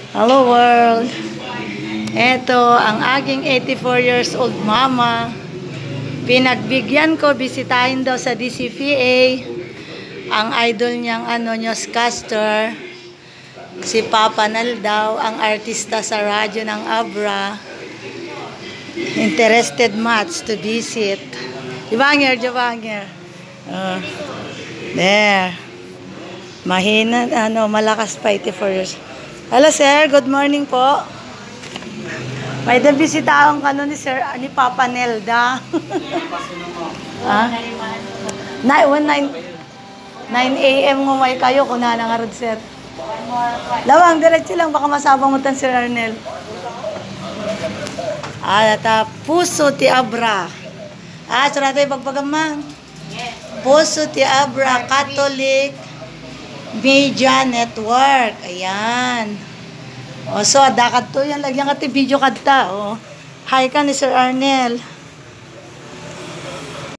Hello world! Ito ang aking 84 years old mama. Pinagbigyan ko, bisitahin daw sa DCPA ang idol niyang newscaster. Si Papa Nal daw, ang artista sa radyo ng Abra. Interested much to visit. Javanger. There. Mahina, malakas pa 84 years. Hello sir, good morning po. May bisitahan ka ni sir, ni Papa Nelda. Ha? 9 a.m. ngumay kayo, kung nanangarod sir. Lawang, diretso lang, baka masabang mo tan sir Arnel. Puso ti Abra. Surat tayo pagpagamang. Puso ti Abra Catholic Media Network. Ayan. So, adakad to yan. Lagyan ka ti video kadta. Hi ka ni Sir Arnel.